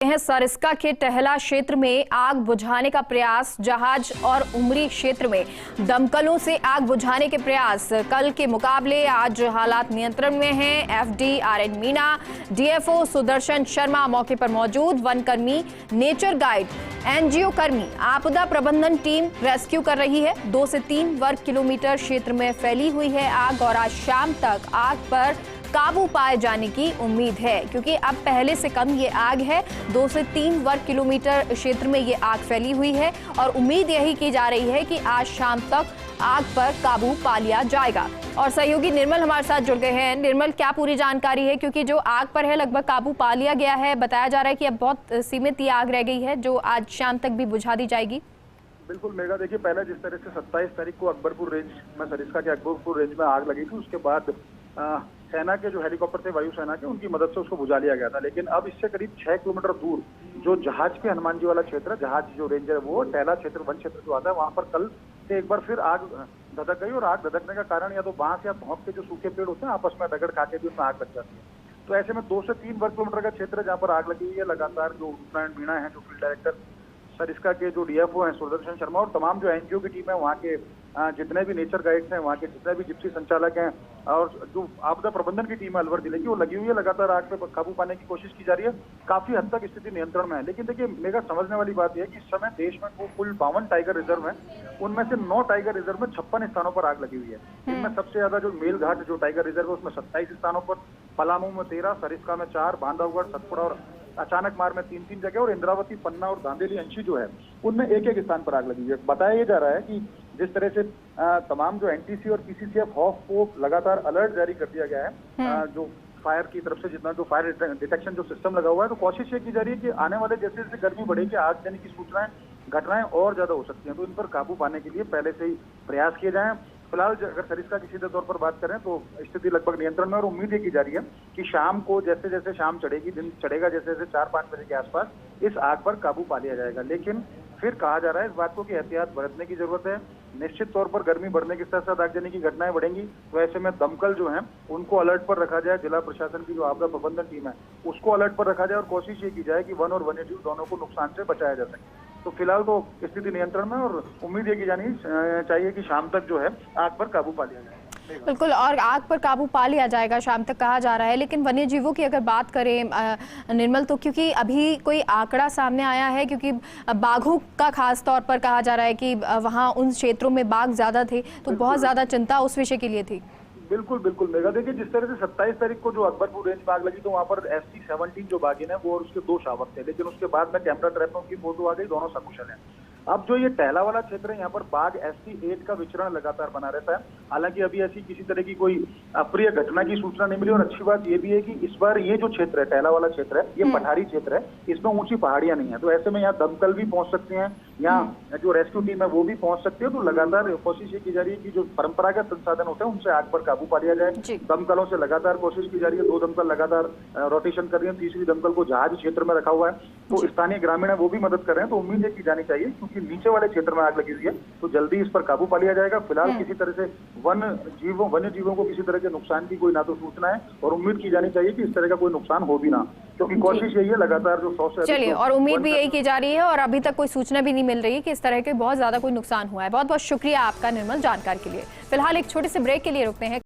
हैं सरिस्का के टहला क्षेत्र में आग बुझाने का प्रयास। जहाज और उमरी क्षेत्र में दमकलों से आग बुझाने के प्रयास। कल के मुकाबले आज हालात नियंत्रण में हैं। FD RN Meena, DFO Sudarshan Sharma मौके पर मौजूद। वन कर्मी, नेचर गाइड, एनजीओ कर्मी, आपदा प्रबंधन टीम रेस्क्यू कर रही है। 2 से 3 वर्ग किलोमीटर क्षेत्र में फैली हुई है आग और आज शाम तक आग पर काबू पाए जाने की उम्मीद है, क्योंकि अब पहले से कम ये आग है। 2 से 3 वर्ग किलोमीटर क्षेत्र में ये आग फैली हुई है और उम्मीद यही की जा रही है कि आज शाम तक आग पर काबू पा लिया जाएगा। और सहयोगी निर्मल हमारे साथ जुड़ गए हैं। निर्मल, क्या पूरी जानकारी है, क्योंकि जो आग पर है लगभग काबू पा लिया गया है, बताया जा रहा है कि अब बहुत सीमित ये आग रह गई है जो आज शाम तक भी बुझा दी जाएगी। बिल्कुल मेगा, देखिए पहले जिस तरह से 27 तारीख को अकबरपुर रेंज में, सरिस्का के अकबरपुर रेंज में आग लगी थी, उसके बाद सेना के जो हेलीकॉप्टर थे वायुसेना के, उनकी मदद से उसको बुझा लिया गया था। लेकिन अब इससे करीब 6 किलोमीटर दूर जो जहाज के हनुमान जी वाला क्षेत्र है, जहाज जो रेंज है वो टहला क्षेत्र, वन क्षेत्र जो आता है, वहां पर कल से एक बार फिर आग धधक गई। और आग धधकने का कारण या तो बांस या भौंक के जो सूखे पेड़ होते हैं आपस में रगड़ खा के भी उसमें आग लग जाती है। तो ऐसे में 2 से 3 वर्ग किलोमीटर का क्षेत्र है जहाँ पर आग लगी हुई है। लगातार जो आरएन मीणा है, जो फील्ड डायरेक्टर सरिस्का के, जो डीएफओ हैं सुदर्शन शर्मा, और तमाम जो एनजीओ की टीम है, वहाँ के जितने भी नेचर गाइड्स हैं, वहाँ के जितने भी जिप्सी संचालक हैं, और जो आपदा प्रबंधन की टीम है अलवर जिले की, वो लगी हुई है। लगातार आग पे काबू पाने की कोशिश की जा रही है। काफी हद तक स्थिति नियंत्रण में है। लेकिन देखिए मेगा, समझने वाली बात यह है कि इस समय देश में वो कुल 52 टाइगर रिजर्व है, उनमें से 9 टाइगर रिजर्व में 56 स्थानों पर आग लगी हुई है। इनमें सबसे ज्यादा जो मेलघाट जो टाइगर रिजर्व है उसमें 27 स्थानों पर, पलामू में 13, सरिस्का में 4, बांधवगढ़, सतपुड़ा और अचानक मार में 3-3 जगह, और इंद्रावती, पन्ना और दांदेली अंशी जो है उनमें एक स्थान पर आग लगी हुई है। बताया जा रहा है कि जिस तरह से तमाम जो एनटीसी और पीसीसीएफ हॉफ को लगातार अलर्ट जारी कर दिया गया है, जो फायर की तरफ से जितना जो फायर डिटेक्शन जो सिस्टम लगा हुआ है, तो कोशिश ये की जा रही है कि आने वाले जैसे जैसे गर्मी बढ़ेगी, आग देने की सूचनाएं, घटनाएं और ज्यादा हो सकती हैं, तो इन पर काबू पाने के लिए पहले से ही प्रयास किए जाएं। फिलहाल अगर सरिस्का की सीधे तौर पर बात करें तो स्थिति लगभग नियंत्रण में, और उम्मीद ये की जा रही है कि शाम को जैसे जैसे शाम चढ़ेगी, दिन चढ़ेगा, जैसे जैसे 4-5 बजे के आसपास इस आग पर काबू पा लिया जाएगा। लेकिन फिर कहा जा रहा है इस बात को कि एहतियात बरतने की जरूरत है। निश्चित तौर पर गर्मी बढ़ने के साथ साथ आगजनी की घटनाएं बढ़ेंगी, तो ऐसे में दमकल जो है उनको अलर्ट पर रखा जाए। जिला प्रशासन की जो आपदा प्रबंधन टीम है उसको अलर्ट पर रखा जाए, और कोशिश ये की जाए कि वन और वन्यजीव दोनों को नुकसान से बचाया जा सके। तो फिलहाल तो स्थिति नियंत्रण में, और उम्मीद ये की जानी चाहिए कि शाम तक जो है आग पर काबू पा लिया जाए। बिल्कुल, और आग पर काबू पा लिया जाएगा शाम तक कहा जा रहा है। लेकिन वन्य जीवों की अगर बात करें निर्मल, तो क्योंकि अभी कोई आंकड़ा सामने आया है, क्योंकि बाघों का खास तौर पर कहा जा रहा है कि वहाँ उन क्षेत्रों में बाघ ज्यादा थे, तो बहुत ज्यादा चिंता उस विषय के लिए थी। बिल्कुल बिल्कुल मेगा, देखिए जिस तरह से 27 तारीख को जो अकबरपुर रेंज में आग लगी, तो वहाँ पर SC-17 जो बाघिन है वो और उसके 2 शावक थे। लेकिन उसके बाद में कैमरा ट्रैपों की फोटो आ गई, दोनों सकुशल हैं। अब जो ये टहला वाला क्षेत्र है, यहाँ पर बाघ SC-8 का विचरण लगातार बना रहता है। हालांकि अभी ऐसी किसी तरह की कोई अप्रिय घटना की सूचना नहीं मिली, और अच्छी बात ये भी है कि इस बार ये जो क्षेत्र है, टहला वाला क्षेत्र है, ये पठारी क्षेत्र है, इसमें ऊंची पहाड़ियां नहीं है। तो ऐसे में यहाँ दमकल भी पहुंच सकते हैं, यहाँ जो रेस्क्यू टीम है वो भी पहुंच सकती है। तो लगातार कोशिश ये की जा रही है कि जो परंपरागत संसाधन होते हैं उनसे आग पर काबू पा लिया जाए। दमकलों से लगातार कोशिश की जा रही है। 2 दमकल लगातार रोटेशन कर रही है, तीसरी दमकल को जहाज क्षेत्र में रखा हुआ है, तो स्थानीय ग्रामीण है वो भी मदद कर रहे हैं। तो उम्मीद ये की जानी चाहिए, क्योंकि नीचे वाले क्षेत्र में आग लगी हुई है, तो जल्दी इस पर काबू पा लिया जाएगा। फिलहाल किसी तरह से वन्य जीवों को किसी तरह के नुकसान की कोई ना तो सूचना है, और उम्मीद की जानी चाहिए कि इस तरह का कोई नुकसान हो भी ना, क्योंकि कोशिश यही है लगातार जो 100 से चलिए, और उम्मीद भी यही की जा रही है, और अभी तक कोई सूचना भी नहीं मिल रही है कि इस तरह के बहुत ज्यादा कोई नुकसान हुआ है। बहुत बहुत शुक्रिया आपका निर्मल जानकारी के लिए। फिलहाल एक छोटे से ब्रेक के लिए रुकते हैं।